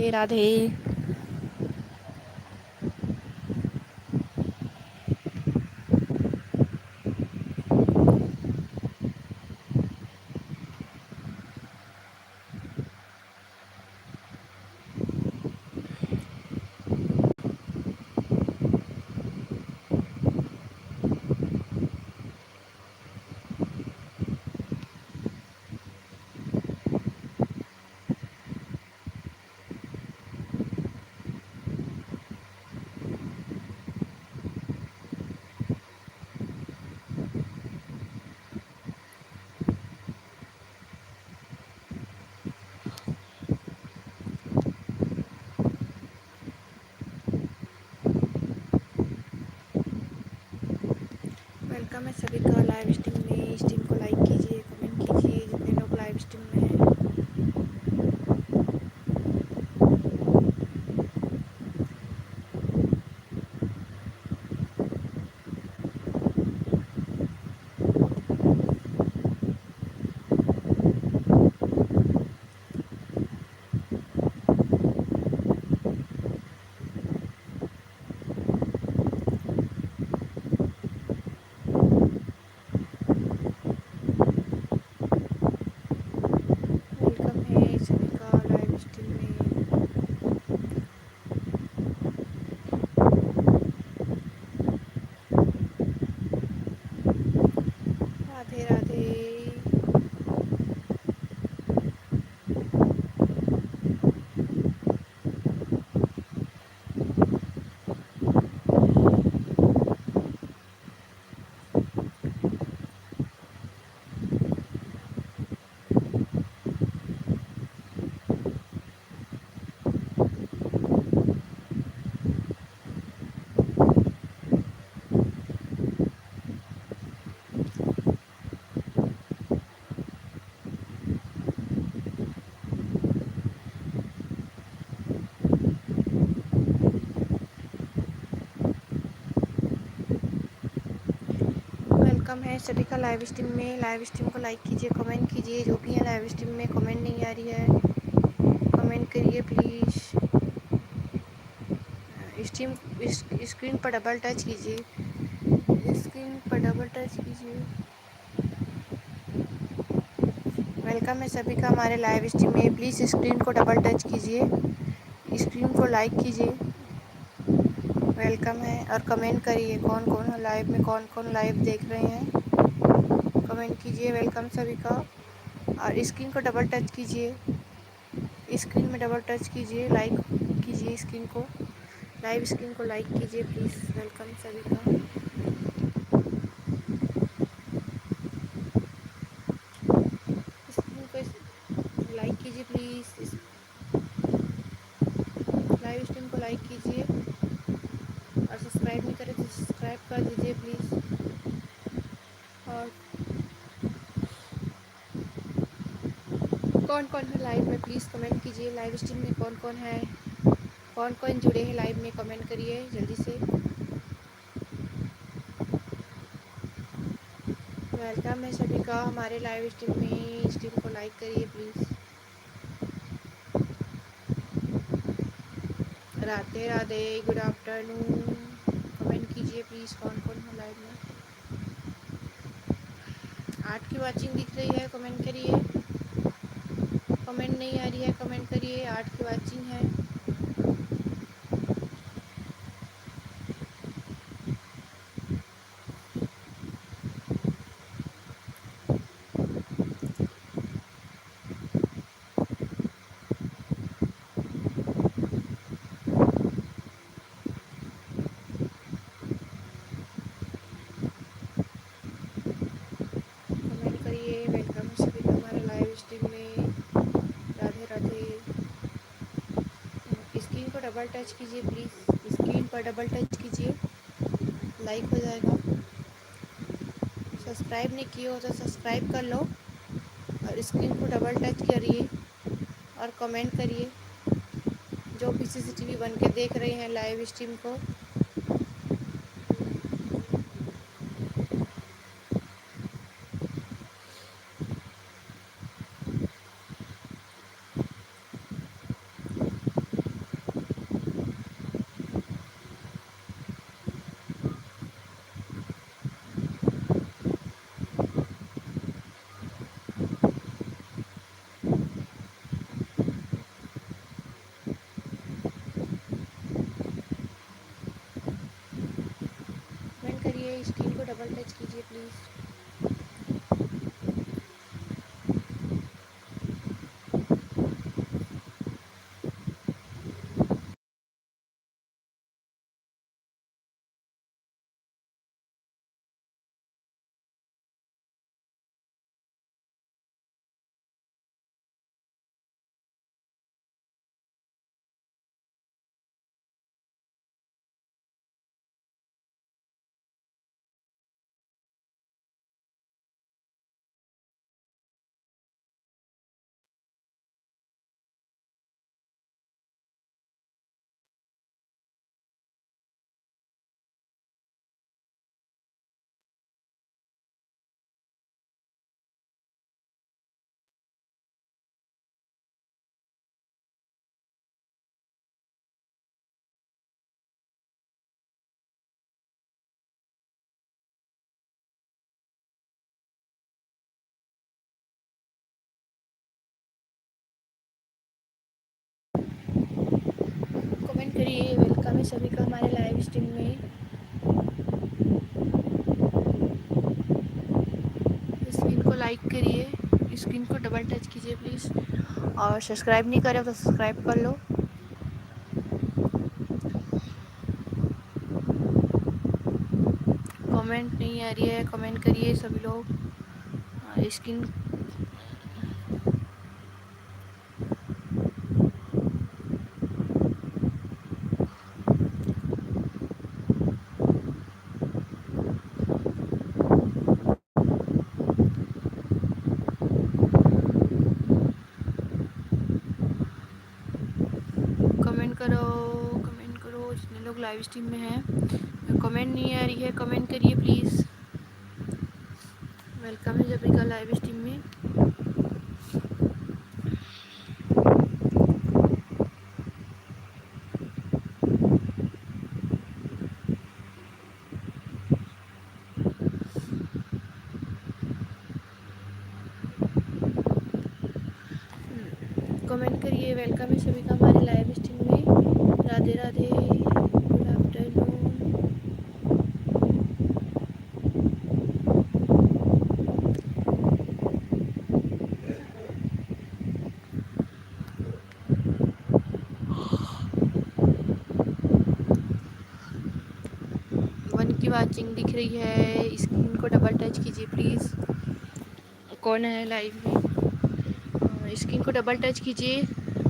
Radhe Radhe. Welcome है सभी का लाइव स्ट्रीम में। स्ट्रीम को लाइक कीजिए, कमेंट कीजिए जितने लोग लाइव स्ट्रीम में हैं। वेलकम है सभी का लाइव स्ट्रीम में। राधे राधे। वेलकम है सभी का लाइव स्ट्रीम में। लाइव स्ट्रीम को लाइक कीजिए, कमेंट कीजिए। जो भी है लाइव स्ट्रीम में कमेंट नहीं आ रही है, कमेंट करिए प्लीज़। स्ट्रीम स्क्रीन पर डबल टच कीजिए, स्क्रीन पर डबल टच कीजिए। वेलकम है सभी का हमारे लाइव स्ट्रीम में। प्लीज़ स्क्रीन को डबल टच कीजिए, स्क्रीन को लाइक कीजिए। वेलकम है और कमेंट करिए कौन कौन है लाइव में, कौन कौन लाइव देख रहे हैं, कमेंट कीजिए। वेलकम सभी का। और स्क्रीन को डबल टच कीजिए, स्क्रीन में डबल टच कीजिए, लाइक कीजिए स्क्रीन को, लाइव स्क्रीन को लाइक कीजिए प्लीज़। वेलकम सभी का। स्क्रीन को लाइक कीजिए प्लीज़, लाइव स्ट्रीम को लाइक कीजिए। और सब्सक्राइब नहीं करें तो सब्सक्राइब कर दीजिए प्लीज़। और कौन कौन है लाइव में प्लीज़ कमेंट कीजिए। लाइव स्ट्रीम में कौन कौन है, कौन कौन जुड़े हैं लाइव में, कमेंट करिए जल्दी से। वेलकम है सभी का हमारे लाइव स्ट्रीम में। स्ट्रीम को लाइक करिए please. Radhe Radhe, good afternoon. Comment कीजिए प्लीज़ कौन कौन है लाइव में। 8 की वाचिंग दिख रही है, कमेंट करिए। कमेंट नहीं आ रही है, कमेंट करिए। 8 की वाचिंग है। कमेंट करिए। वेलकम सभी का हमारे लाइव स्ट्रीम में। राधे राधे। स्क्रीन को डबल टच कीजिए प्लीज़, स्क्रीन पर डबल टच कीजिए, लाइक हो जाएगा। सब्सक्राइब नहीं किए हो तो सब्सक्राइब कर लो और स्क्रीन को डबल टच करिए और कमेंट करिए। जो भी CCTV बन के देख रहे हैं लाइव स्ट्रीम को। है सभी का हमारे लाइव स्ट्रीम में। स्क्रीन को लाइक करिए, स्क्रीन को डबल टच कीजिए प्लीज़, और सब्सक्राइब नहीं करे तो सब्सक्राइब कर लो। कमेंट नहीं आ रही है, कमेंट करिए सभी लोग। स्क्रीन कमेंट करो जितने लोग लाइव स्ट्रीम में हैं। कमेंट नहीं आ रही है, कमेंट करिए प्लीज़। वेलकम है सभी का लाइव स्ट्रीम में। कमेंट करिए, वेलकम है सभी का हमारे लाइव स्ट्रीम में। Radhe Radhe, good afternoon. One की वाचिंग दिख रही है, स्क्रीन को डबल टच कीजिए प्लीज़। कौन है लाइव में? स्क्रीन को डबल टच कीजिए।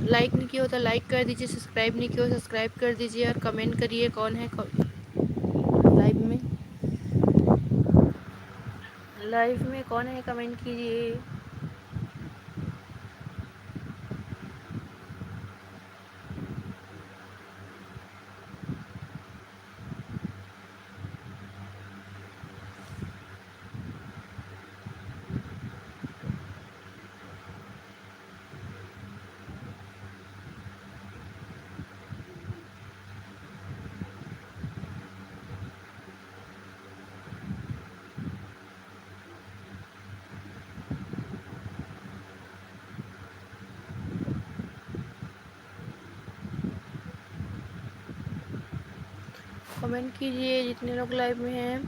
लाइक नहीं किया हो तो लाइक कर दीजिए, सब्सक्राइब नहीं किया हो सब्सक्राइब कर दीजिए, और कमेंट करिए कौन है लाइव में। लाइव में कौन है, कमेंट कीजिए। कमेंट कीजिए जितने लोग लाइव में हैं।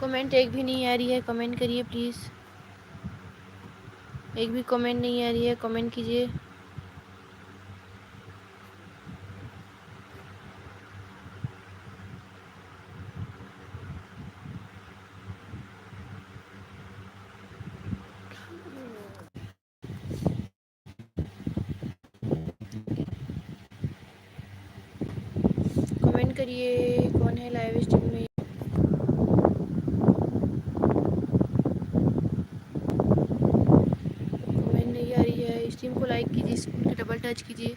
कमेंट एक भी नहीं आ रही है, कमेंट करिए प्लीज़। एक भी कमेंट नहीं आ रही है, कमेंट कीजिए। कमेंट करिए कौन है लाइव स्ट्रीम में। कमेंट नहीं आ रही है, स्ट्रीम को लाइक कीजिए, स्क्रीन को डबल टच कीजिए।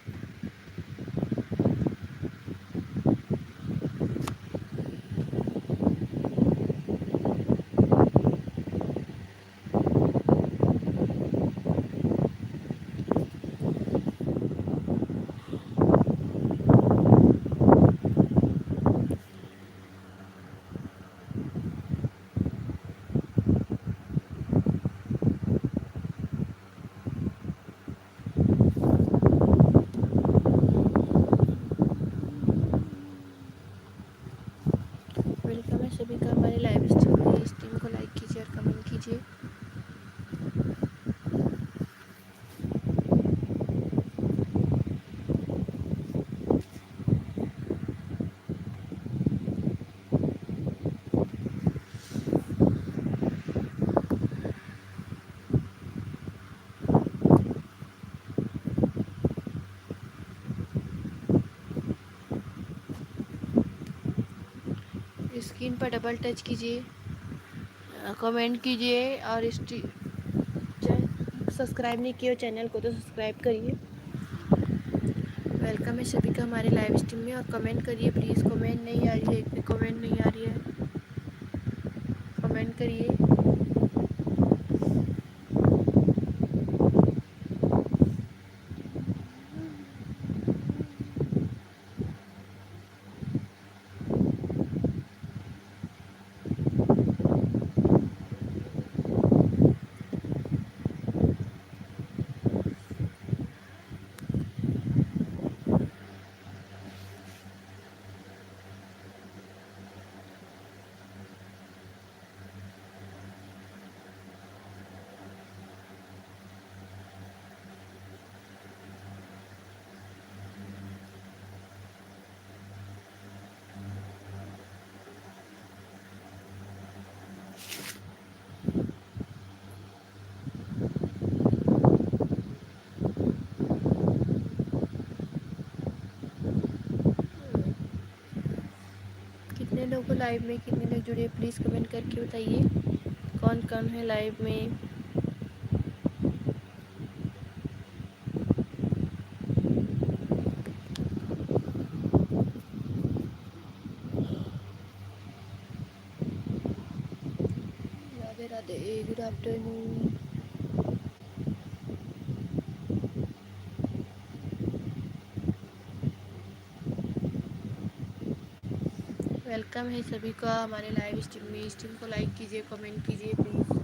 वेलकम है सभी का हमारे लाइव स्ट्रीम में। स्ट्रीम को लाइक कीजिए और कमेंट कीजिए। स्क्रीन पर डबल टच कीजिए, कमेंट कीजिए, और सब्सक्राइब नहीं किया चैनल को तो सब्सक्राइब करिए। वेलकम है सभी का हमारे लाइव स्ट्रीम में, और कमेंट करिए प्लीज़। कमेंट नहीं आ रही है, एक भी कमेंट नहीं आ रही है, कमेंट करिए। लाइव में कितने लोग जुड़े प्लीज़ कमेंट करके बताइए कौन कौन है लाइव में। Radhe Radhe, good afternoon. Welcome है सभी का हमारे लाइव स्ट्रीम में। स्ट्रीम को लाइक कीजिए, कमेंट कीजिए प्लीज़।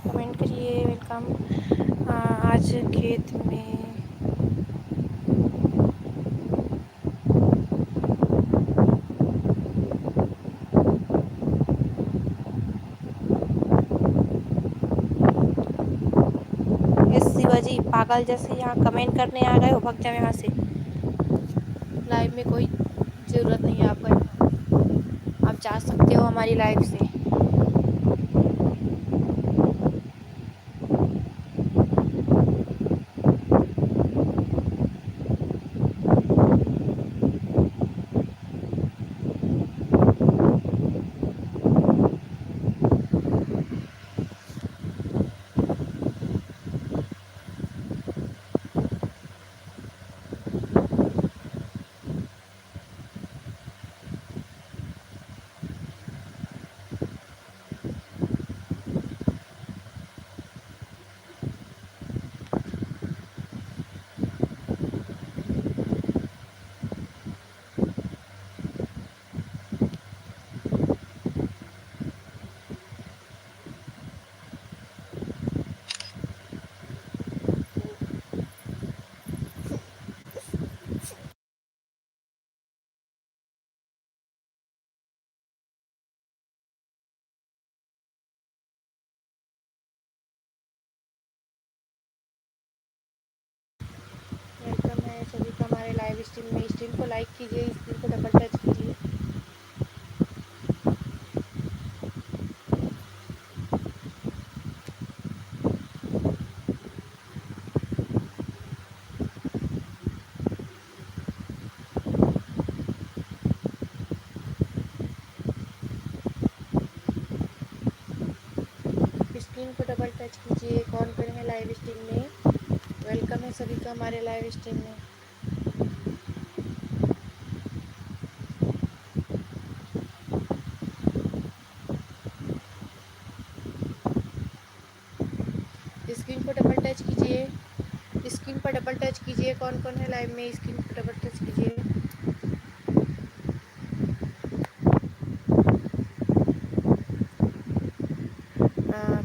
कमेंट करिए। वेलकम। आज खेत में शिवाजी पागल जैसे यहाँ कमेंट करने आ गए हो, भग जाओ यहाँ से। लाइव में कोई ज़रूरत नहीं है आपका यहाँ। आप जा सकते हो हमारी लाइव से। वेलकम है सभी का हमारे लाइव स्ट्रीम में। स्ट्रीम को लाइक कीजिए, स्क्रीन को डबल टच कीजिए। स्क्रीन को डबल टच कीजिए। कौन कौन है लाइव स्ट्रीम में। वेलकम है सभी का हमारे लाइव स्ट्रीम में। स्क्रीन को डबल टच कीजिए। स्क्रीन पर डबल टच कीजिए। कौन कौन है लाइव में, स्क्रीन पर डबल टच कीजिए।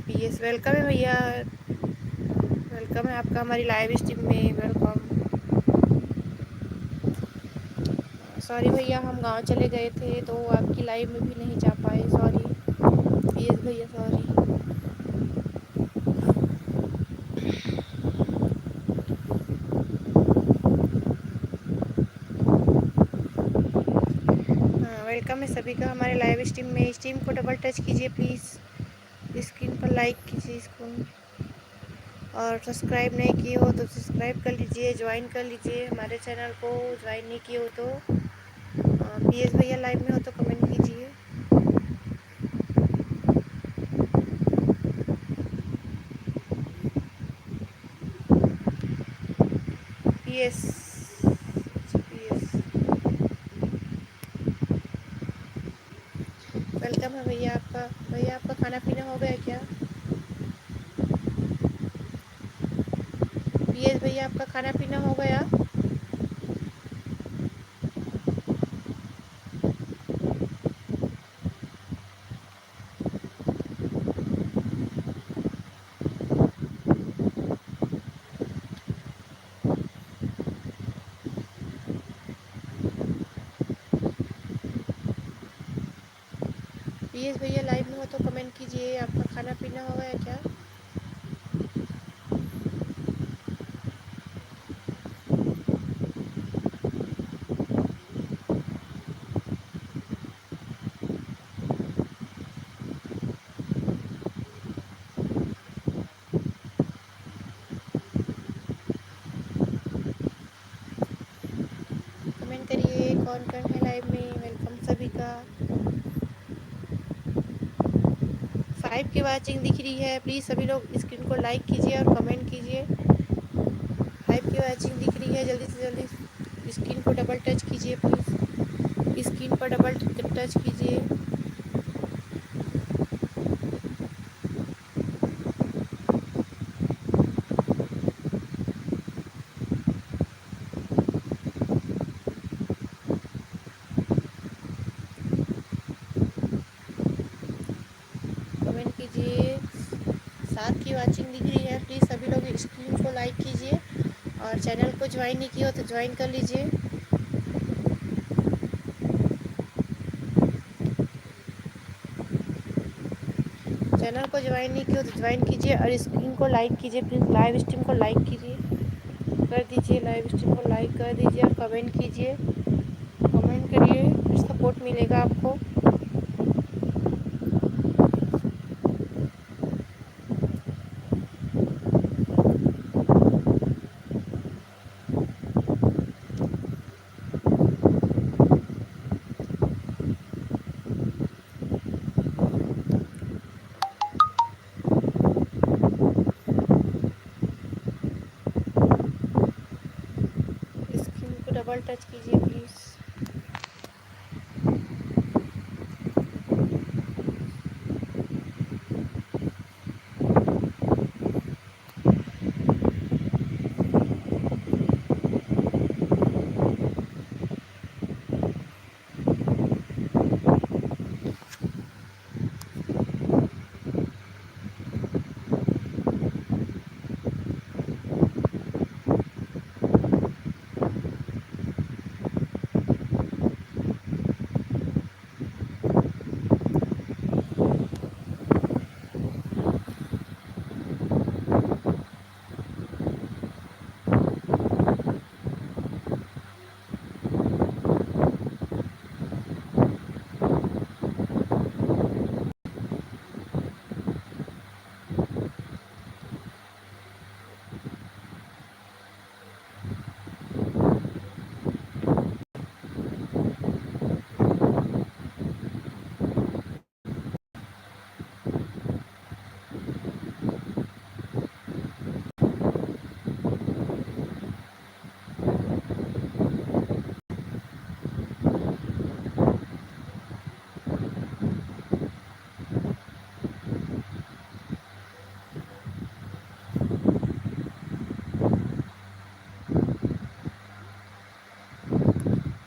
पीएस वेलकम है भैया। वेलकम है आपका हमारी लाइव स्ट्रीम में। वेलकम। सॉरी भैया, हम गांव चले गए थे तो आपकी लाइव में भी नहीं जा पाए। सॉरी पीएस भैया, सॉरी। वेलकम है सभी का हमारे लाइव स्ट्रीम में। स्ट्रीम को डबल टच कीजिए प्लीज़। स्क्रीन पर लाइक कीजिए इसको, और सब्सक्राइब नहीं किए हो तो सब्सक्राइब कर लीजिए, ज्वाइन कर लीजिए हमारे चैनल को। ज्वाइन नहीं किए हो तो पीएस भैया लाइव में हो तो कमेंट कीजिए। GPS GPS. वेलकम है भैया आपका। भैया आपका खाना पीना हो गया क्या? पीएस भैया आपका खाना पीना हो गया? पीएस भैया लाइव में हो तो कमेंट कीजिए, आपका खाना पीना हो गया क्या? कमेंट करिए कौन कौन है लाइव में। वेलकम सभी का। 5 की वाचिंग दिख रही है, प्लीज़ सभी लोग स्क्रीन को लाइक कीजिए और कमेंट कीजिए। 5 की वाचिंग दिख रही है, जल्दी से जल्दी स्क्रीन को डबल टच कीजिए प्लीज़। स्क्रीन पर डबल टच कीजिए। कमेंट कीजिए। 7 की वाचिंग दिख रही है, प्लीज़ सभी लोग स्क्रीन को लाइक कीजिए और चैनल को ज्वाइन नहीं किया हो तो ज्वाइन कर लीजिए। चैनल को ज्वाइन नहीं किया हो तो ज्वाइन कीजिए और स्क्रीन को लाइक कीजिए प्लीज़। लाइव स्ट्रीम को लाइक कीजिए, कर दीजिए। लाइव स्ट्रीम को लाइक कर दीजिए और कमेंट कीजिए। कमेंट करिए, फिर सपोर्ट मिलेगा आपको। स्क्रीन को डबल टच कीजिए प्लीज़।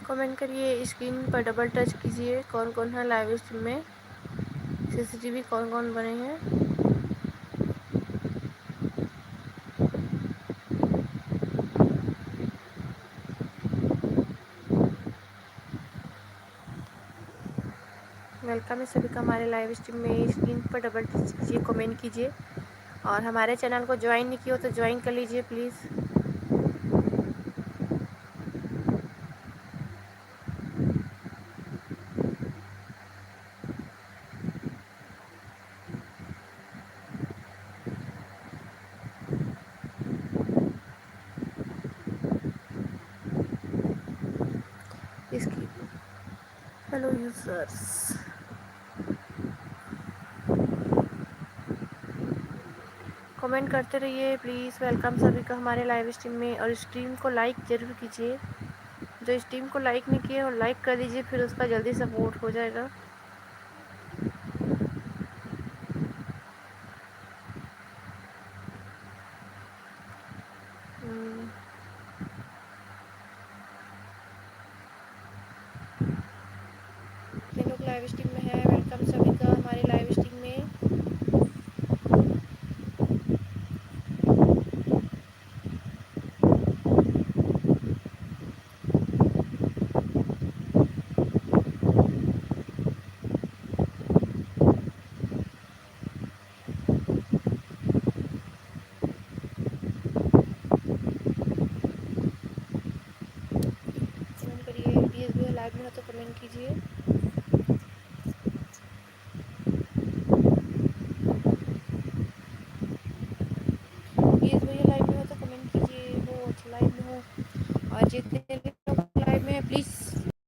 कमेंट करिए, स्क्रीन पर डबल टच कीजिए। कौन कौन है लाइव स्ट्रीम में? सीसीटीवी कौन कौन बने हैं? वेलकम है सभी का हमारे लाइव स्ट्रीम में। स्क्रीन पर डबल टच कीजिए, कमेंट कीजिए और हमारे चैनल को ज्वाइन नहीं किया हो तो ज्वाइन कर लीजिए प्लीज़। इसकी हेलो यूजर्स, कमेंट करते रहिए प्लीज़। वेलकम सभी का हमारे लाइव स्ट्रीम में, और स्ट्रीम को लाइक ज़रूर कीजिए। जो स्ट्रीम को लाइक नहीं किए और लाइक कर दीजिए, फिर उसका जल्दी सपोर्ट हो जाएगा। जितने लोग लाइव स्ट्रीम में हैं, वेलकम सभी का हमारे लाइव स्ट्रीम में। कमेंट करिए, प्लीज़ भी लाइव में हो तो कमेंट कीजिए। प्लीज़ भैया लाइव में हो तो कमेंट कीजिए, वो लाइव में हो। और जितने भी लोग लाइव में हैं, प्लीज़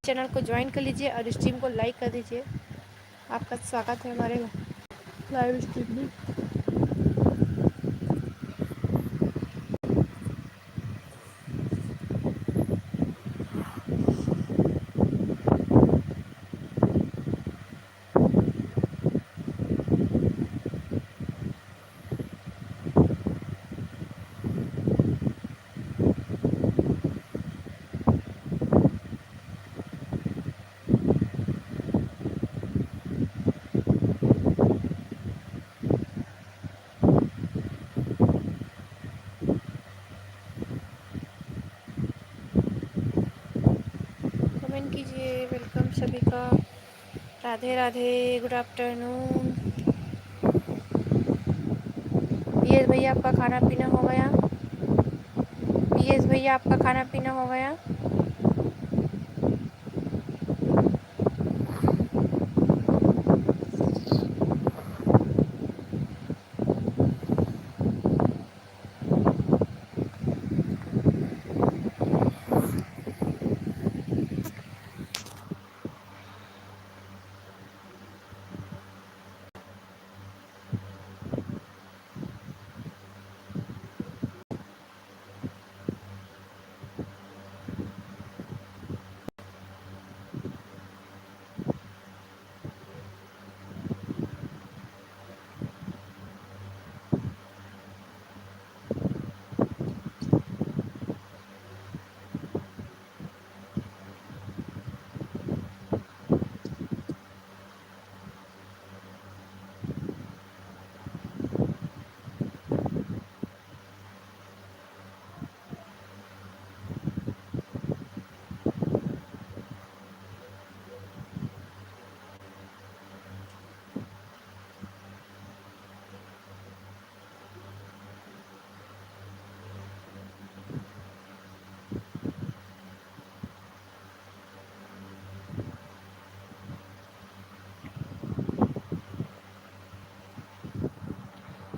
चैनल को ज्वाइन कर लीजिए और स्ट्रीम को लाइक कर दीजिए। आपका स्वागत है हमारे लाइव स्ट्रीम में। कमेंट कीजिए, वेलकम सभी का। Radhe Radhe, good afternoon. PS भैया आपका खाना पीना हो गया? पीएस भैया आपका खाना पीना हो गया?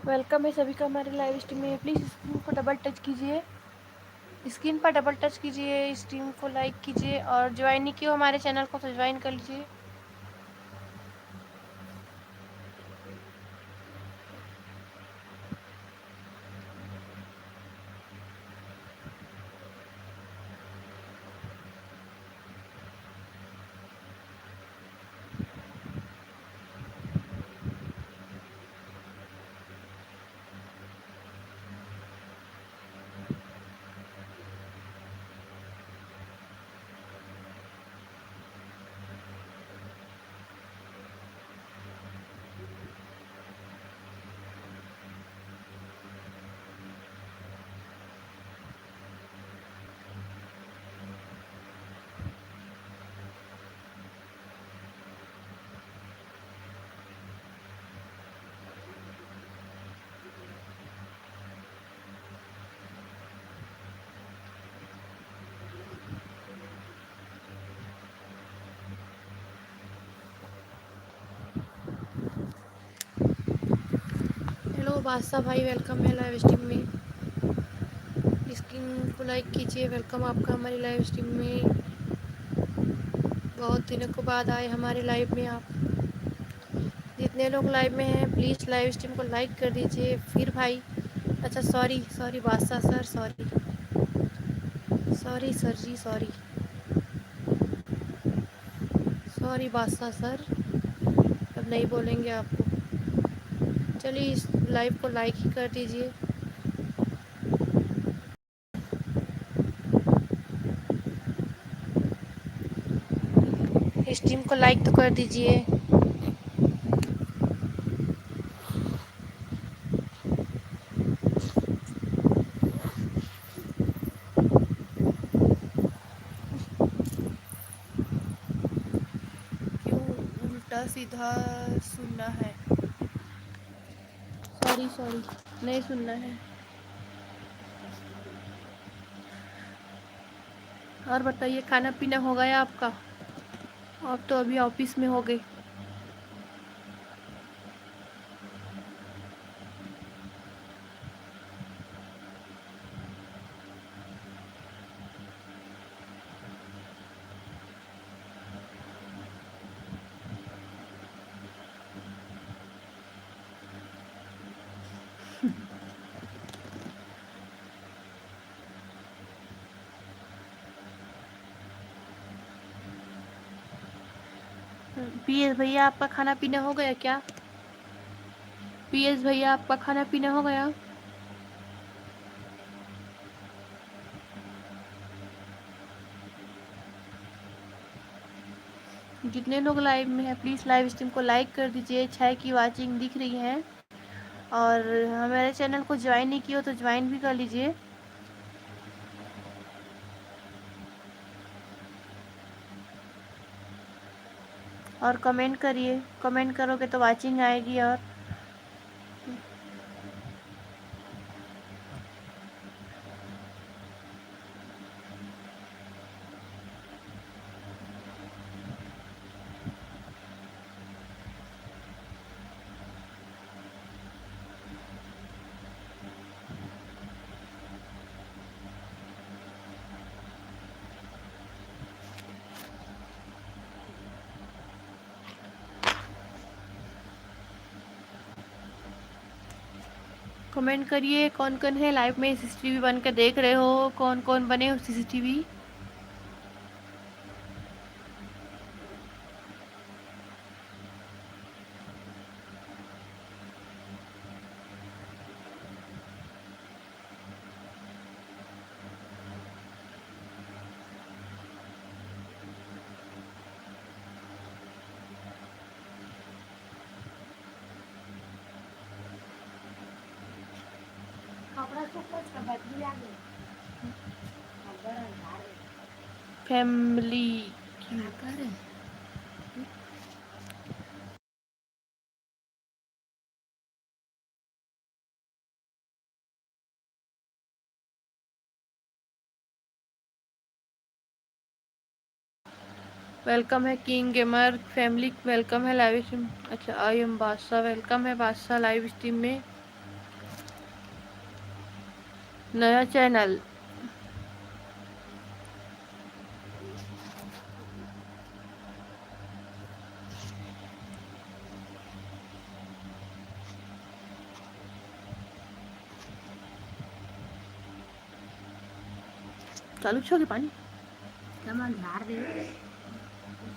वेलकम है सभी का हमारे लाइव स्ट्रीम में। प्लीज़ स्क्रीन को डबल टच कीजिए, स्क्रीन पर डबल टच कीजिए, स्ट्रीम को लाइक कीजिए, और ज्वाइन नहीं किया हमारे चैनल को तो ज्वाइन कर लीजिए। हेलो बादशाह भाई, वेलकम है लाइव स्ट्रीम में। स्क्रीन को लाइक कीजिए, वेलकम आपका हमारी लाइव स्ट्रीम में। बहुत दिनों के बाद आए हमारे लाइव में आप। जितने लोग लाइव में हैं, प्लीज़ लाइव स्ट्रीम को लाइक कर दीजिए। फिर भाई अच्छा सॉरी सॉरी बादशाह सर, सॉरी सॉरी सर जी, सॉरी सॉरी बादशाह सर, अब नहीं बोलेंगे आपको। चलिए इस लाइव को लाइक ही कर दीजिए। स्ट्रीम को लाइक तो कर दीजिए। क्यों उल्टा सीधा सुनना है? सॉरी सॉरी, नहीं सुनना है। और बताइए, खाना पीना हो गया आपका? आप तो अभी ऑफिस में हो गए। पीएस भैया आपका खाना पीना हो गया क्या? पीएस भैया आपका खाना पीना हो गया? जितने लोग लाइव में हैं प्लीज़ लाइव स्ट्रीम को लाइक कर दीजिए। 6 की वाचिंग दिख रही है। और हमारे चैनल को ज्वाइन नहीं किया हो तो ज्वाइन भी कर लीजिए। और कमेंट करिए, कमेंट करोगे तो वाचिंग आएगी। और कमेंट करिए कौन कौन है लाइव में सीसीटीवी बन के देख रहे हो, कौन कौन बने हो सीसीटीवी। फैमिली वेलकम है। किंग गेमर फैमिली वेलकम है लाइव स्ट्रीम। अच्छा आई एम बादशाह वेलकम है बादशाह लाइव स्ट्रीम में। नया चैनल चालू छोड़ पानी सामान झाड़ दे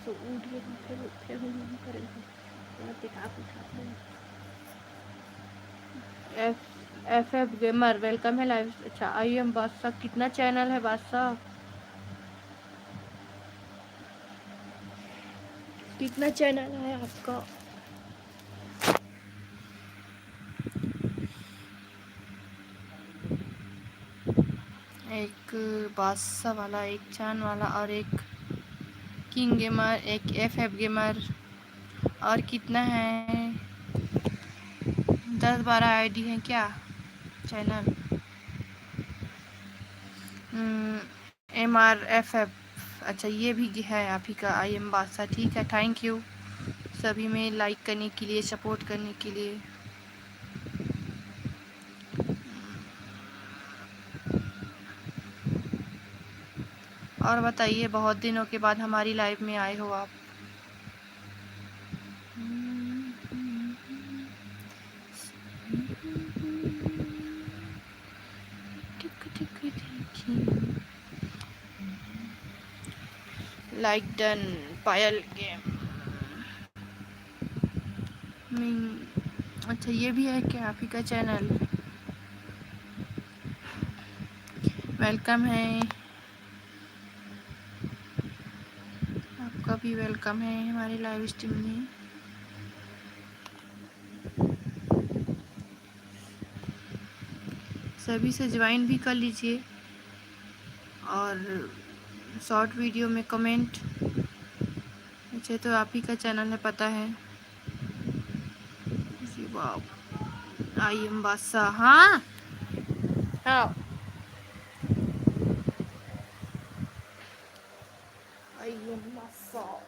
तो उठ गए फिर हम करेंगे। एफ एफ गेमर वेलकम है लाइव। अच्छा आई एम बादशाह कितना चैनल है बादशाह? कितना चैनल है आपका? एक बादशाह वाला, एक चांद वाला, और एक किंग गेमर, एक एफ एफ गेमर। और कितना है? 10-12 आईडी है क्या चैनल? MRFF। अच्छा ये भी है आप ही का आई एम बादशाह। ठीक है, थैंक यू सभी में लाइक करने के लिए, सपोर्ट करने के लिए। और बताइए, बहुत दिनों के बाद हमारी लाइव में आए हो आप। लाइक डन पायल गेम। अच्छा ये भी है क्या आप ही का चैनल? वेलकम है, आपका भी वेलकम है हमारे लाइव स्ट्रीम में। सभी से ज्वाइन भी कर लीजिए और शॉर्ट वीडियो में कमेंट। अच्छा तो आप ही का चैनल है पता है जी। वाह आई एम बादशाह। हाँ हाँ आई एम बादशाह।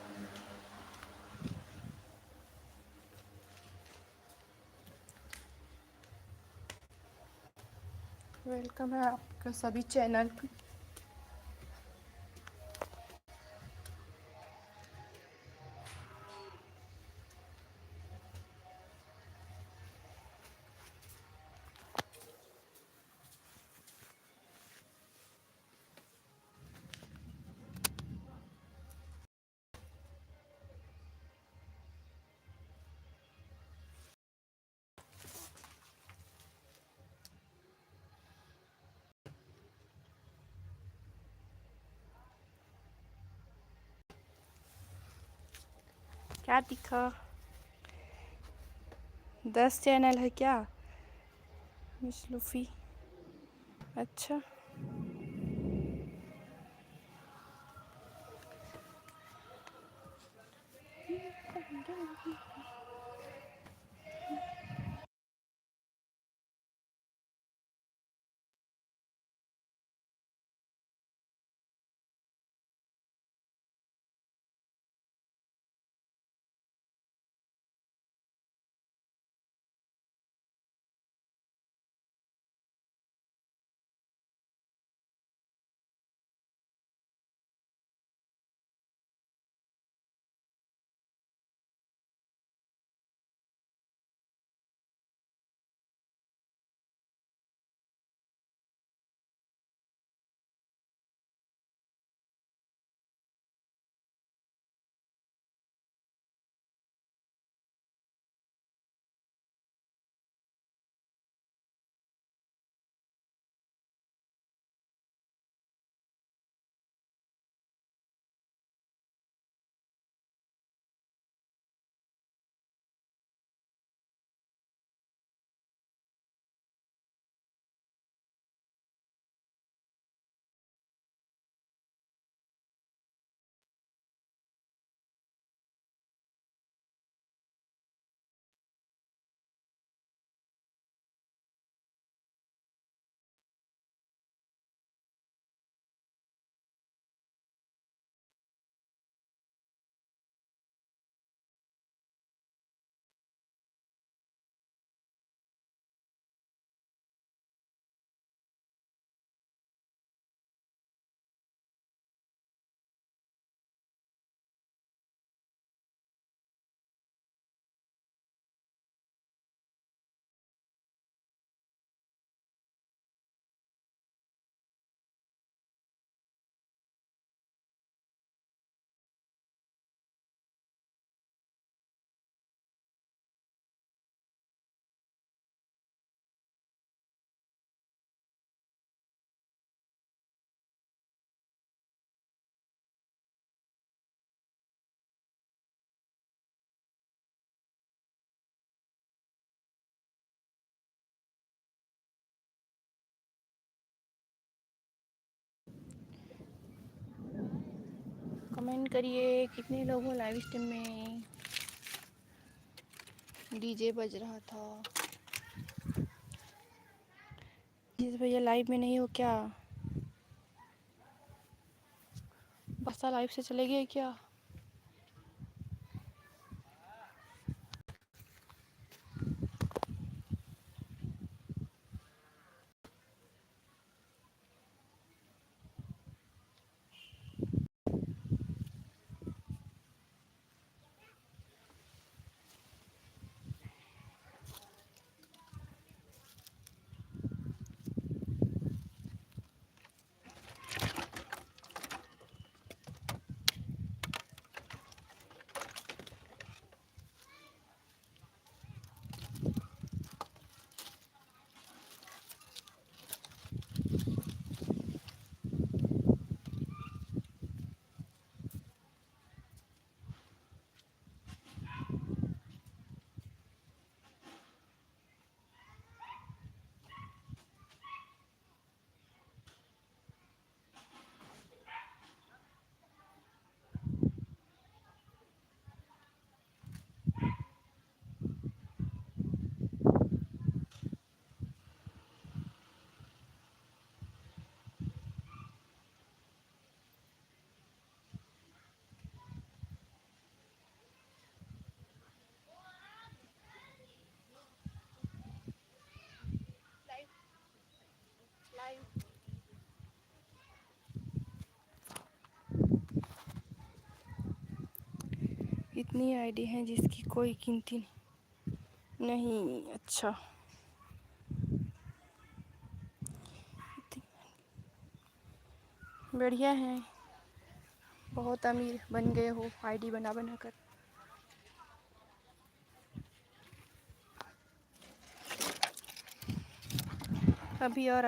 वेलकम है आपका सभी चैनल पे। क्या दिखा? 10 चैनल है क्या मिस लूफी? अच्छा कमेंट करिए कितने लोग हो लाइव स्ट्रीम में। डीजे बज रहा था। जिस भैया लाइव में नहीं हो क्या? बसा लाइव से चले गए क्या? इतनी आईडी हैं जिसकी कोई गिनती नहीं। अच्छा, बढ़िया है, बहुत अमीर बन गए हो आईडी बना बना कर। अभी और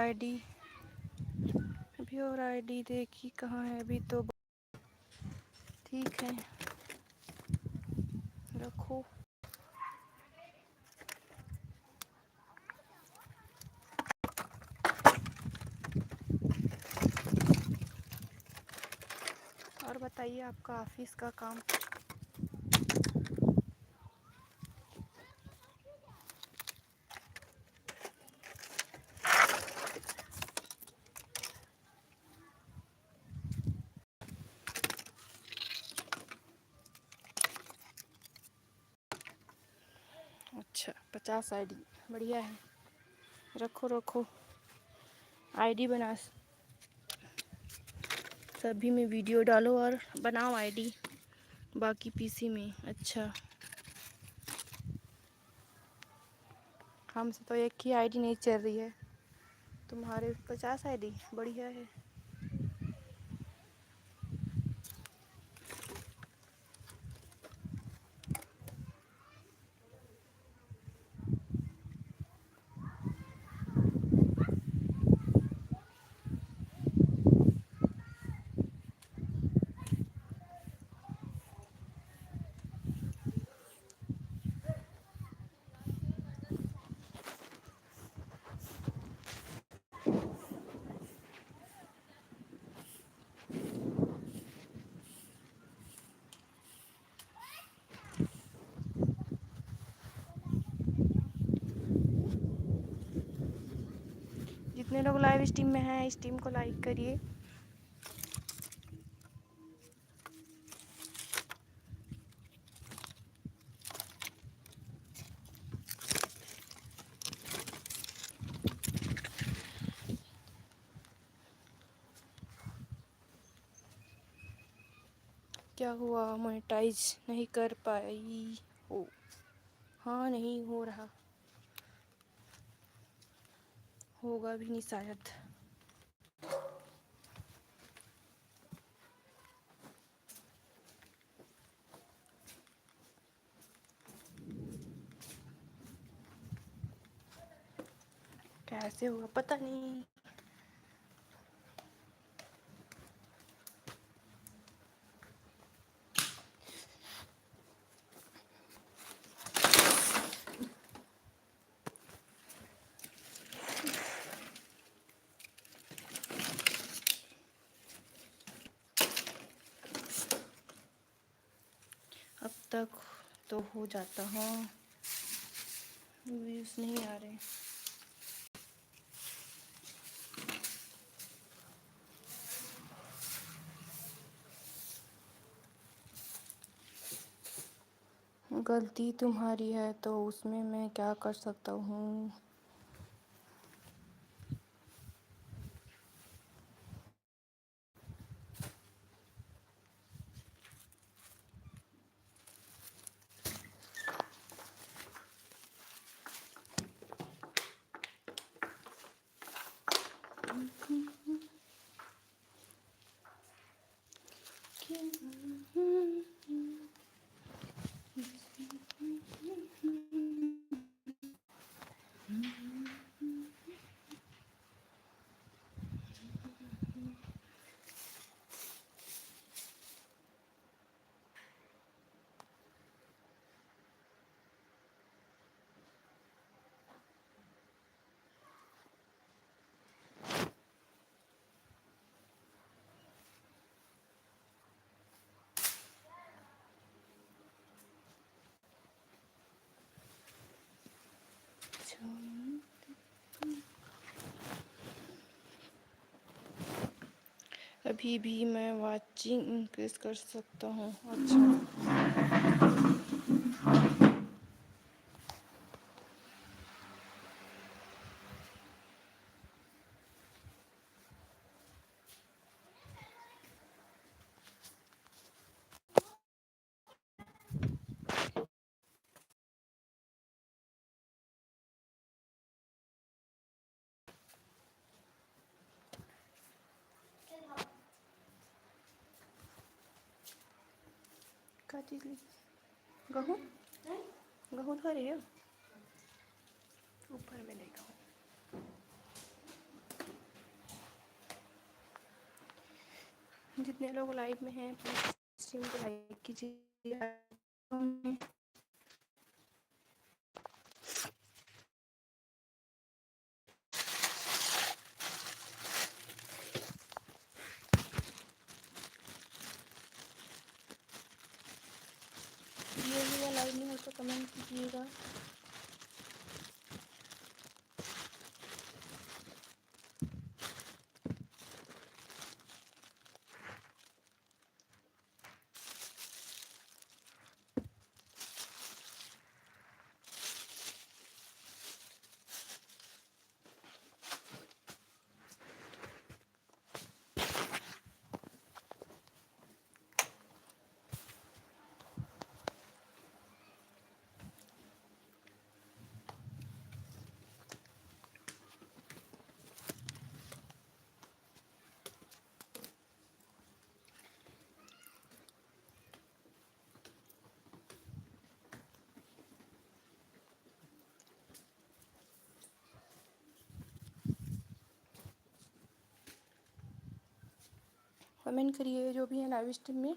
आईडी देखी कहाँ है अभी तो। ठीक है, रखो। और बताइए आपका ऑफिस का काम। अच्छा, 50 आईडी, बढ़िया है, रखो रखो। आईडी बना, सभी में वीडियो डालो और बनाओ आईडी, बाकी पीसी में। अच्छा, हमसे तो एक ही आईडी नहीं चल रही है, तुम्हारे 50 आईडी, बढ़िया है। जितने लोग लाइव स्ट्रीम में हैं, स्ट्रीम को लाइक करिए। क्या हुआ, मोनेटाइज नहीं कर पाई हो? हाँ, नहीं हो रहा, होगा भी नहीं शायद। कैसे होगा पता नहीं। अब तक तो हो जाता। हाँ, व्यूज़ नहीं आ रहे। गलती तुम्हारी है तो उसमें मैं क्या कर सकता हूँ। अभी भी मैं वाचिंग इंक्रीज कर सकता हूँ। अच्छा, चीज़ ली? गहूँ गहूँ धो रही हो? ऊपर में देखा हूँ। जितने लोग लाइव में हैं प्लीज स्ट्रीम को लाइक कीजिए। ये लाइव नहीं हो तो कमेंट कीजिएगा। कमेंट करिए जो भी है लाइव स्ट्रीम में।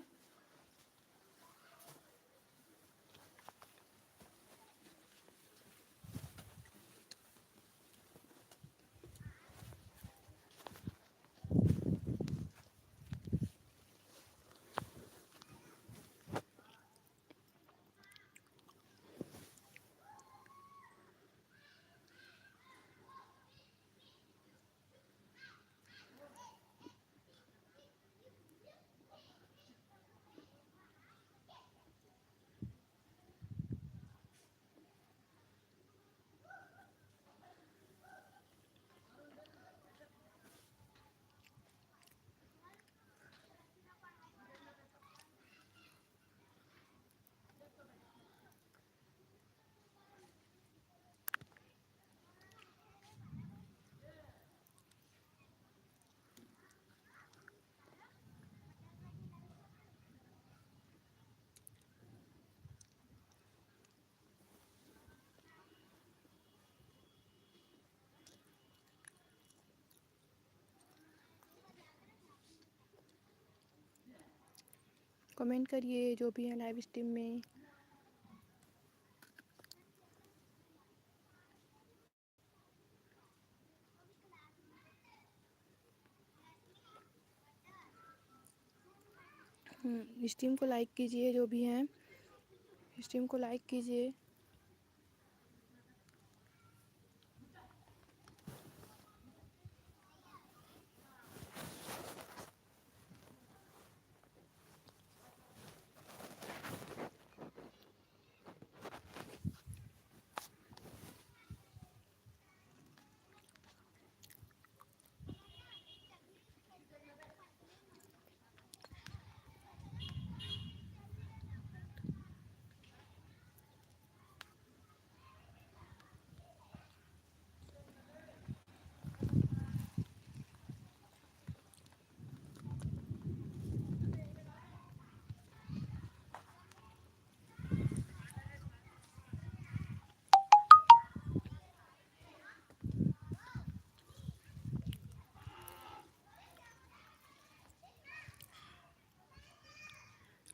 कमेंट करिए जो भी है लाइव स्ट्रीम में। स्ट्रीम को लाइक कीजिए जो भी हैं, स्ट्रीम को लाइक कीजिए।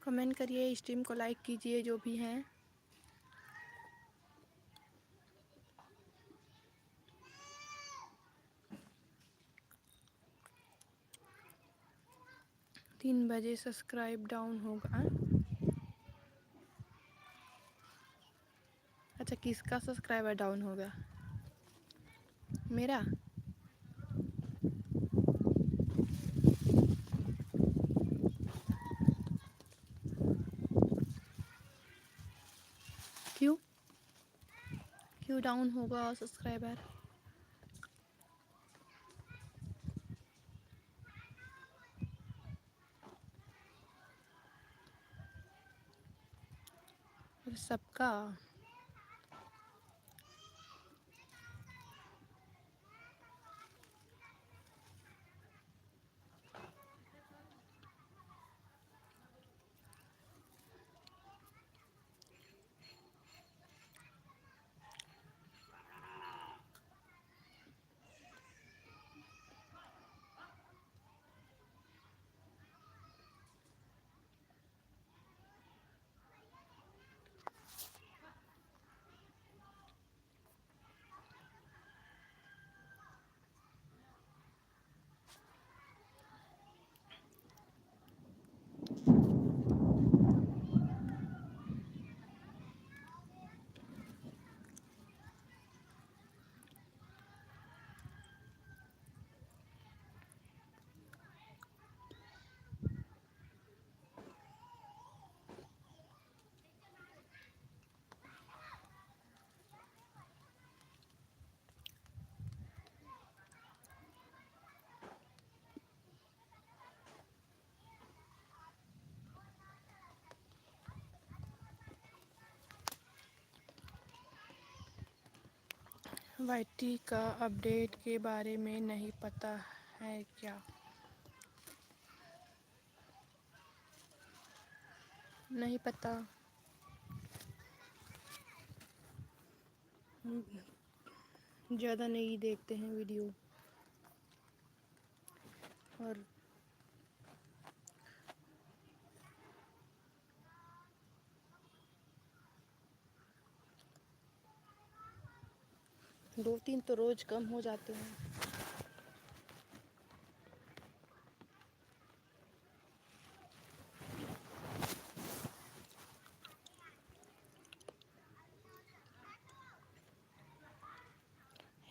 कमेंट करिए, स्ट्रीम को लाइक कीजिए जो भी हैं। तीन बजे सब्सक्राइब डाउन होगा। अच्छा, किसका सब्सक्राइबर डाउन होगा? मेरा? क्यों क्यों डाउन होगा सब्सक्राइबर? सबका? वाईटी का अपडेट के बारे में नहीं पता है क्या? नहीं पता। ज़्यादा नहीं देखते हैं वीडियो। और 2-3 तो रोज़ कम हो जाते हैं।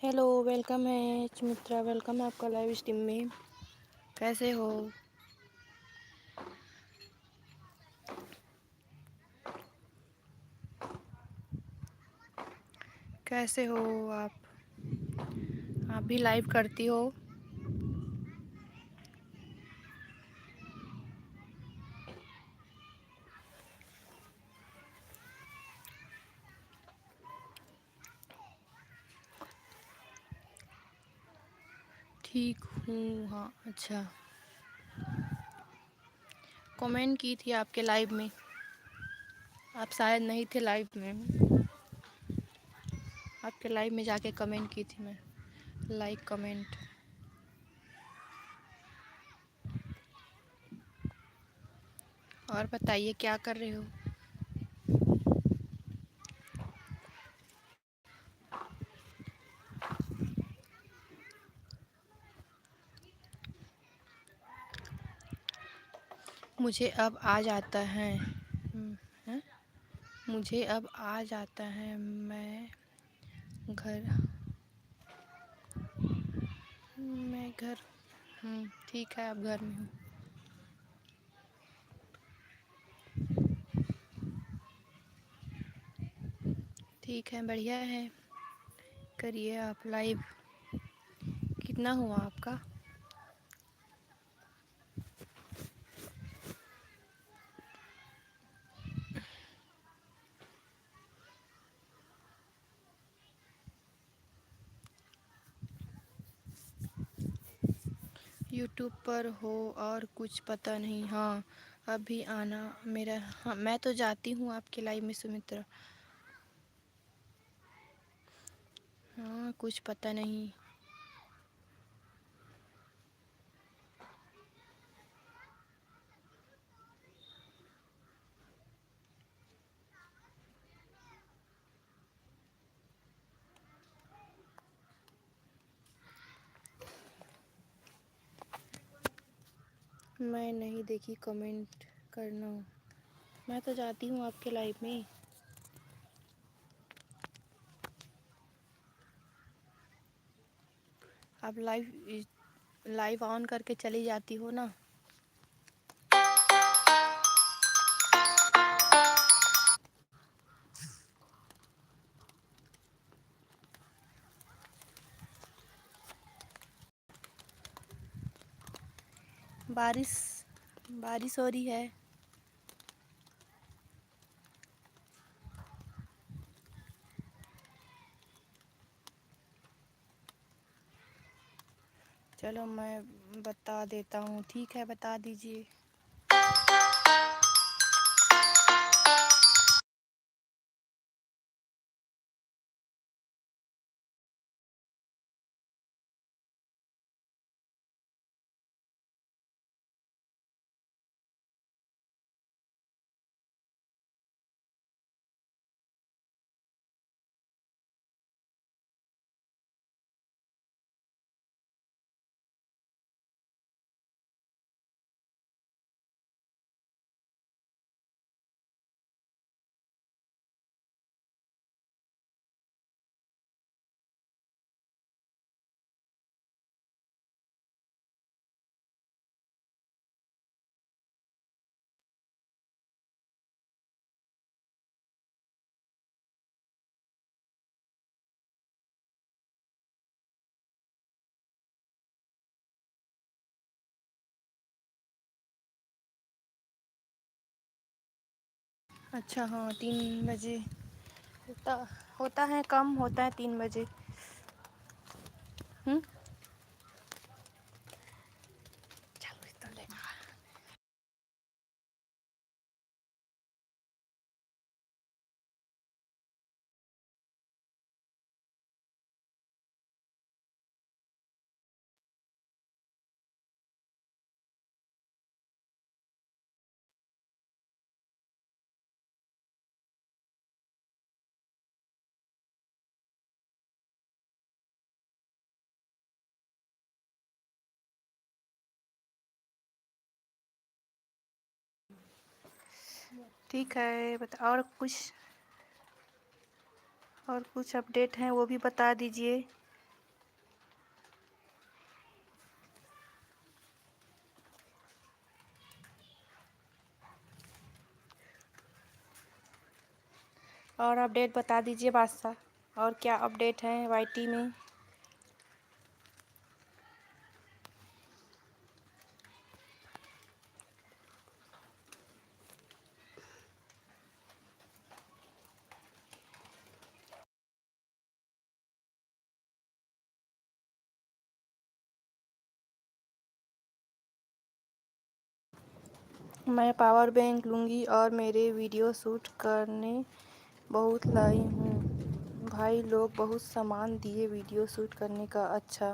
हेलो, वेलकम है सुमित्रा, वेलकम है आपका लाइव स्ट्रीम में। कैसे हो? कैसे हो आप भी लाइव करती हो? ठीक हूँ, हाँ। अच्छा, कमेंट की थी आपके लाइव में। आप शायद नहीं थे लाइव में। आपके लाइव में जाके कमेंट की थी मैं, लाइक कमेंट। और बताइए क्या कर रहे हो? मुझे अब आ जाता है। हैं? मुझे अब आ जाता है। घर मैं घर ठीक है, आप घर में हूँ। ठीक है, बढ़िया है। करिए आप लाइव। कितना हुआ आपका? यूट्यूब पर हो और कुछ पता नहीं। हाँ, अभी आना मेरा। हाँ, मैं तो जाती हूँ आपके लाइव में सुमित्रा। हाँ, कुछ पता नहीं। मैं नहीं देखी, कमेंट करना। मैं तो जाती हूँ आपके लाइव में। आप लाइव ऑन करके चली जाती हो ना। बारिश बारिश हो रही है। चलो मैं बता देता हूँ। ठीक है, बता दीजिए। अच्छा, हाँ, 3 बजे होता होता है, कम होता है 3 बजे। हम्म, चलो इस तो देखा। ठीक है, बता और कुछ अपडेट हैं वो भी बता दीजिए। और अपडेट बता दीजिए बादशाह, और क्या अपडेट है वाईटी में। मैं पावर बैंक लूँगी और मेरे वीडियो शूट करने बहुत लाई हूँ। भाई लोग बहुत सामान दिए वीडियो शूट करने का। अच्छा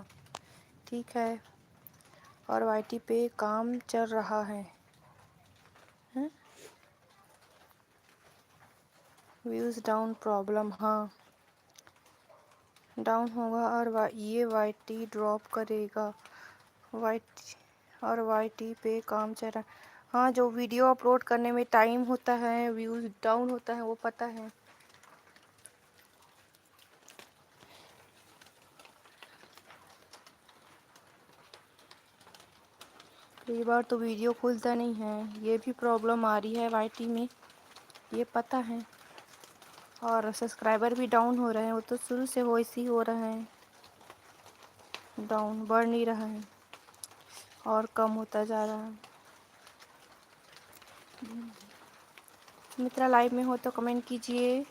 ठीक है। और वाईटी पे काम चल रहा है। व्यूज़ डाउन प्रॉब्लम, हाँ डाउन होगा और ये वाईटी ड्रॉप करेगा। वाईटी और वाईटी पे काम चल रहा है। हाँ, जो वीडियो अपलोड करने में टाइम होता है व्यूज़ डाउन होता है वो पता है। कई बार तो वीडियो खुलता नहीं है, ये भी प्रॉब्लम आ रही है वाईटी में, ये पता है। और सब्सक्राइबर भी डाउन हो रहे हैं, वो तो शुरू से वो ऐसे ही हो रहा है, डाउन बढ़ नहीं रहा है और कम होता जा रहा है। मित्रा लाइव में हो तो कमेंट कीजिए।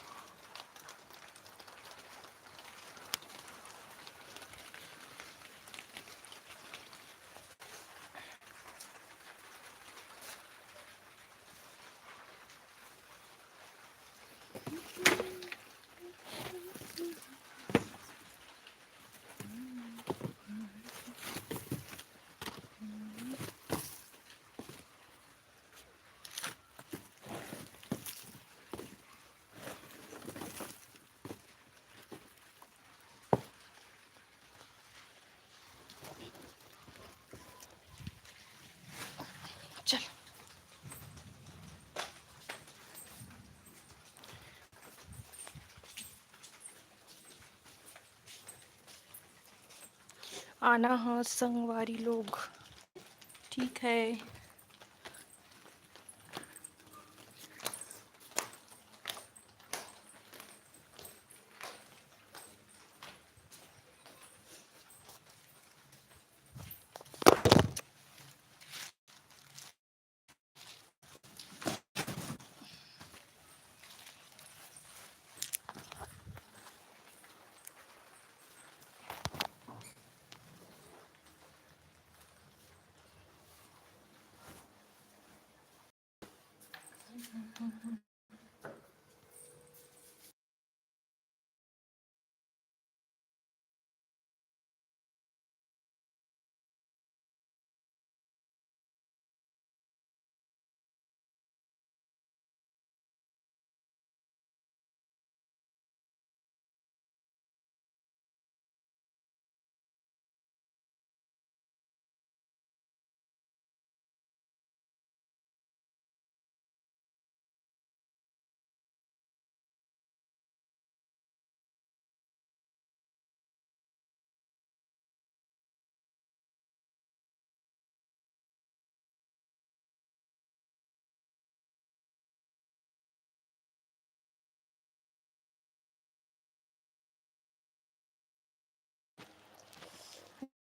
चल आना हाँ संगवारी लोग, ठीक है।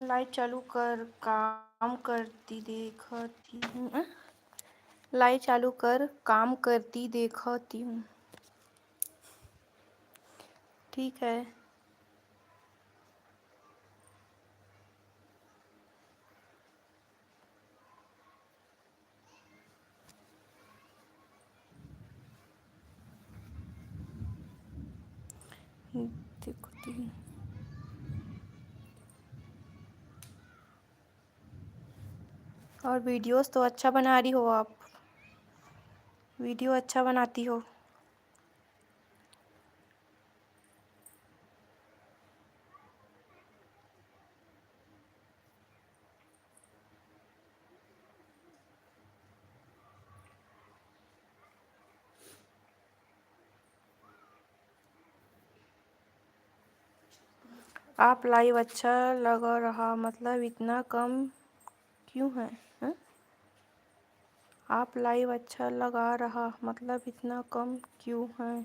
लाइट चालू कर काम करती देखती हूँ। लाइट चालू कर काम करती देखती हूँ। ठीक है। देखो 3। और वीडियोस तो अच्छा बना रही हो आप, वीडियो अच्छा बनाती हो। आप लाइव अच्छा लग रहा, मतलब इतना कम क्यों है, हैं? आप लाइव अच्छा लगा रहा, मतलब इतना कम क्यों है?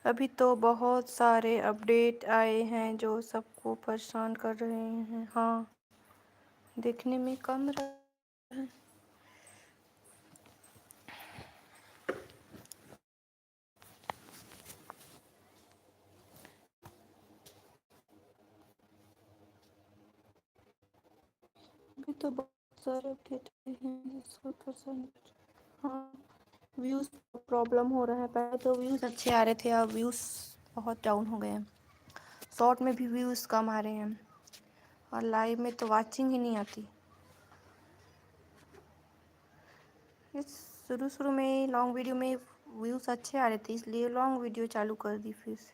अभी तो बहुत सारे अपडेट आए हैं जो सबको परेशान कर रहे हैं। हाँ, देखने में कम रहा है। अभी तो बहुत सारे अपडेट आए हैं 100%। हाँ, व्यूज़ प्रॉब्लम हो रहा है। पहले तो व्यूज़ अच्छे आ रहे थे, अब व्यूज़ बहुत डाउन हो गए हैं। शॉर्ट में भी व्यूज़ कम आ रहे हैं और लाइव में तो वाचिंग ही नहीं आती। इस शुरू शुरू में लॉन्ग वीडियो में व्यूज़ अच्छे आ रहे थे, इसलिए लॉन्ग वीडियो चालू कर दी फिर से।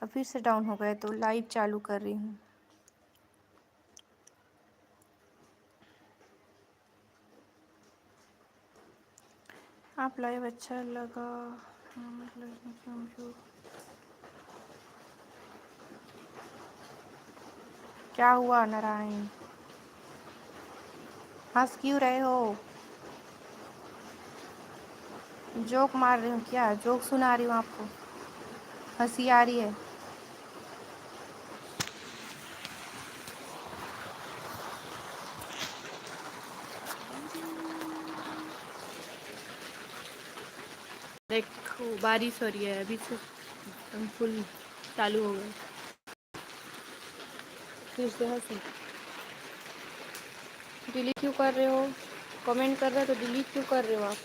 अब फिर से डाउन हो गए तो लाइव चालू कर रही हूँ। आप लाइव अच्छा लगा, मतलब क्या हुआ नारायण, हंस क्यों रहे हो? जोक मार रही हूँ क्या? जोक सुना रही हूँ आपको, हंसी आ रही है? देखो बारिश हो रही है, अभी से एकदम फुल चालू हो गए। फिर से हंसी। डिलीट क्यों कर रहे हो? कमेंट कर रहे हो तो डिलीट क्यों कर रहे हो आप?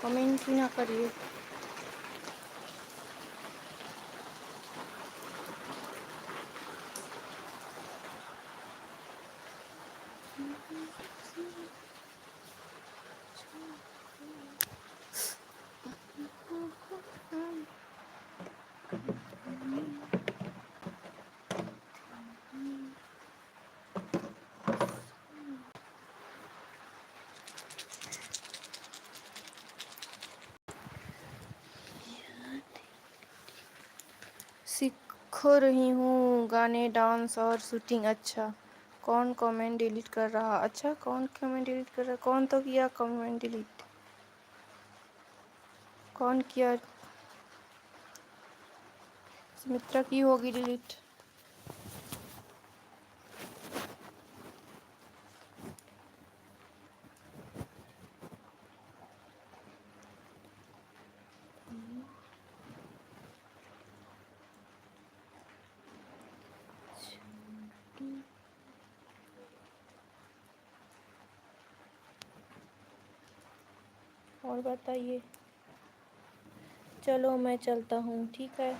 कमेंट ही ना करिए। सीख रही हूँ गाने, डांस और शूटिंग। अच्छा, कौन कमेंट डिलीट कर रहा? अच्छा, कौन कमेंट डिलीट कर रहा? कौन तो किया कमेंट डिलीट? कौन किया? सुमित्रा की होगी डिलीट। और बताइए। चलो मैं चलता हूँ, ठीक है।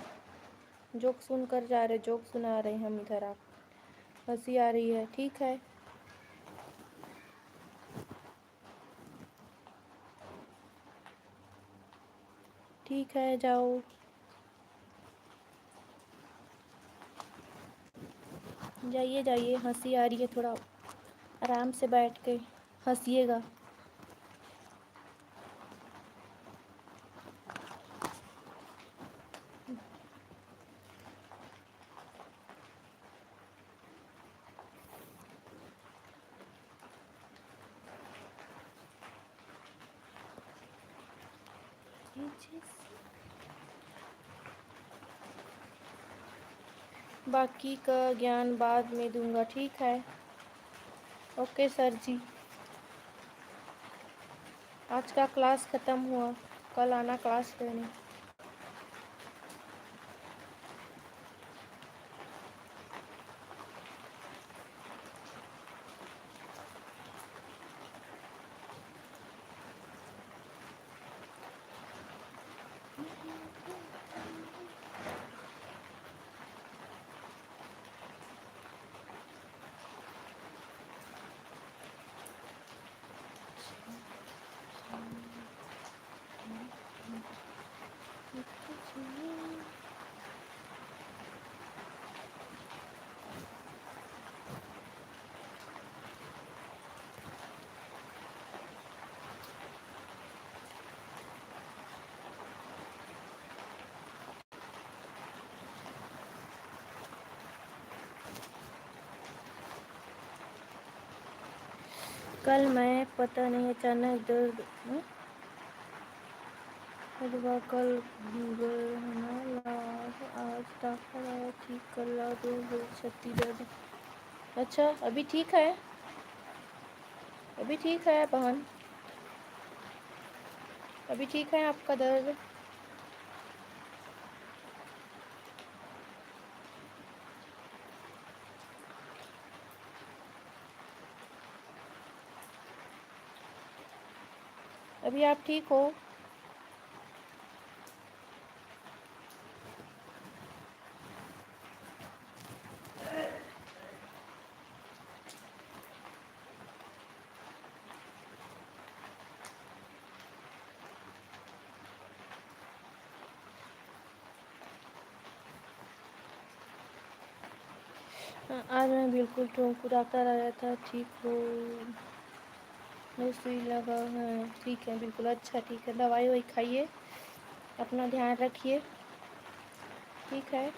जोक सुनकर जा रहे, जोक सुना रहे हम इधर, आप हंसी आ रही है, ठीक है। ठीक है, जाओ। जाइए जाइए, हंसी आ रही है, थोड़ा आराम से बैठ के हंसिएगा। बाकी का ज्ञान बाद में दूंगा, ठीक है। ओके सर जी। आज का क्लास ख़त्म हुआ, कल आना क्लास लेने। कल मैं पता नहीं अचानक दर्द हुआ, कल आज दाखिल आया, ठीक कर ला दो, छत्ती दर्द। अच्छा, अभी ठीक है? अभी ठीक है बहन? अभी ठीक है आपका दर्द? अभी आप ठीक हो? आज मैं बिल्कुल ठोंकू, डॉक्टर आया था, ठीक हो? सुई लगा है, ठीक है बिल्कुल। अच्छा ठीक है, दवाई वही खाइए, अपना ध्यान रखिए, ठीक है?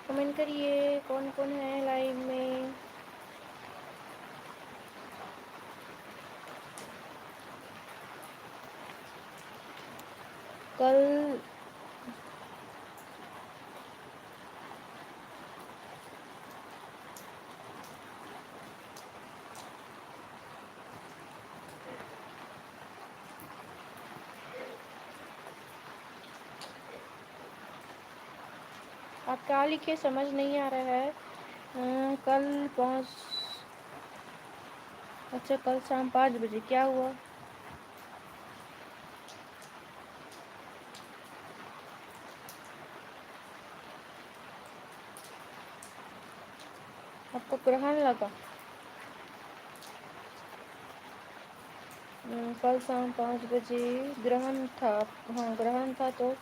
कमेंट करिए कौन कौन है लाइव में। कल आप क्या लिखे समझ नहीं आ रहा है। कल 5, अच्छा कल शाम 5 बजे क्या हुआ? आपको ग्रहण लगा? कल शाम 5 बजे ग्रहण था। हाँ ग्रहण था तो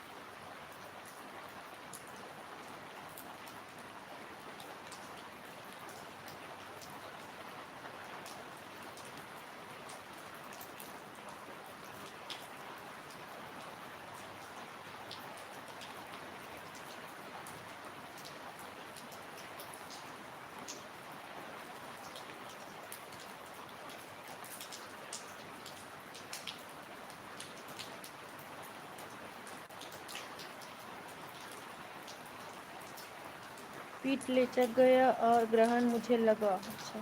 पीठ लचक गया और ग्रहण मुझे लगा। अच्छा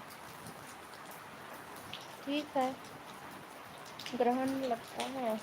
ठीक है, ग्रहण लगता है।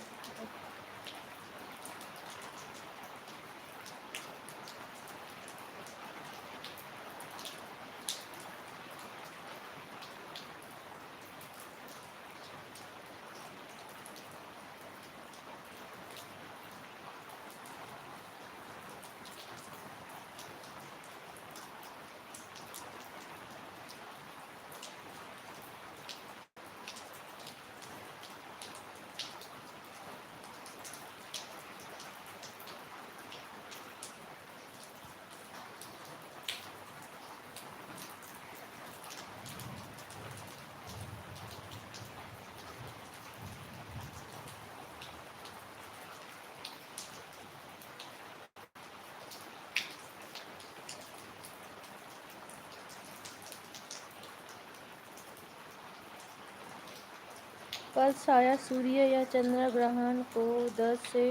कल शायद सूर्य या चंद्र ग्रहण को 10 से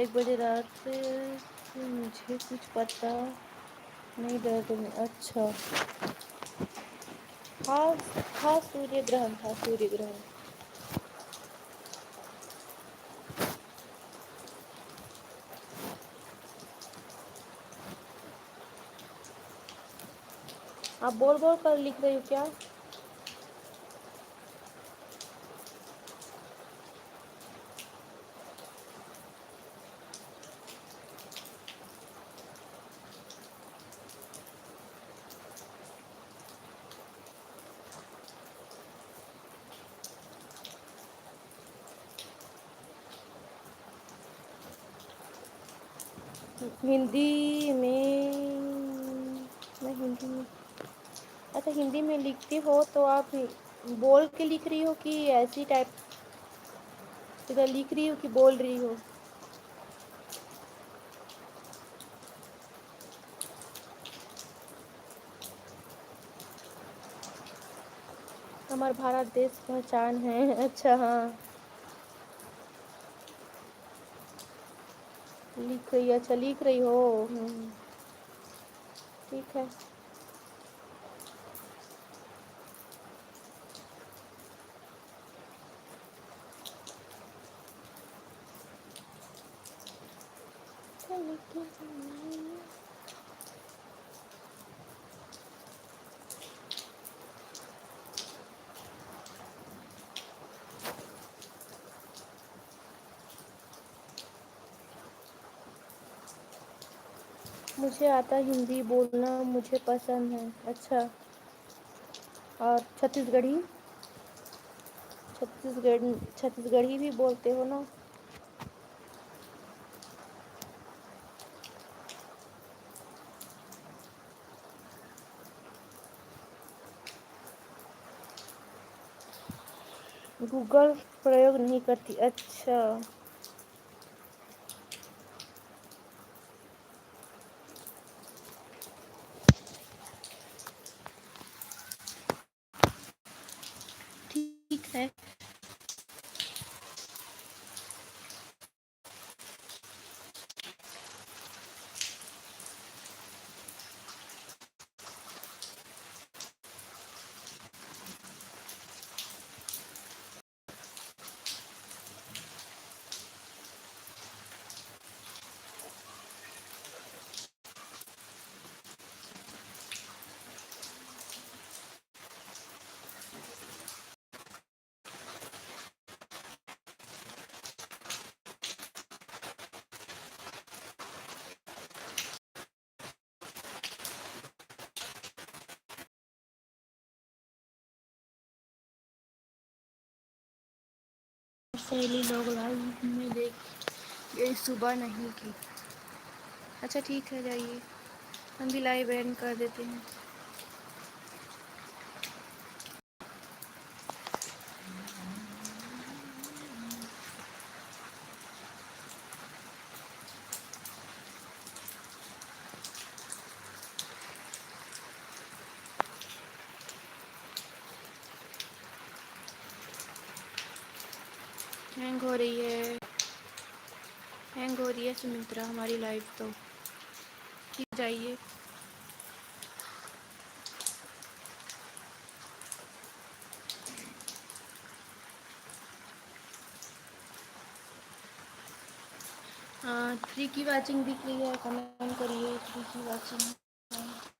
1 बजे रात, मुझे कुछ पता नहीं दर्द में। अच्छा हाँ हाँ, सूर्य ग्रहण था, सूर्य ग्रहण। आप बोल बोल कर लिख रही हो क्या? हिंदी में मैं हिंदी में अच्छा, हिंदी में लिखती हो तो आप बोल के लिख रही हो कि ऐसी टाइप इधर लिख रही हो कि बोल रही हो? हमारा भारत देश पहचान है। अच्छा हाँ, लिख रही, अच्छा लिख रही हो। ठीक है। मुझे आता हिंदी बोलना, मुझे पसंद है। अच्छा, और छत्तीसगढ़ी भी बोलते हो ना? गूगल प्रयोग नहीं करती? अच्छा ठीक है। सहेली लोग लाइव में देख ये सुबह नहीं की। अच्छा ठीक है, जाइए, हम भी लाइव एंड कर देते हैं। हैंग हो रही है, हैंग हो रही है सुमित्रा हमारी लाइव तो। ठीक, जाइए। हाँ, 3 की वाचिंग दिख रही है, कमेंट करिए 3 की वाचिंग।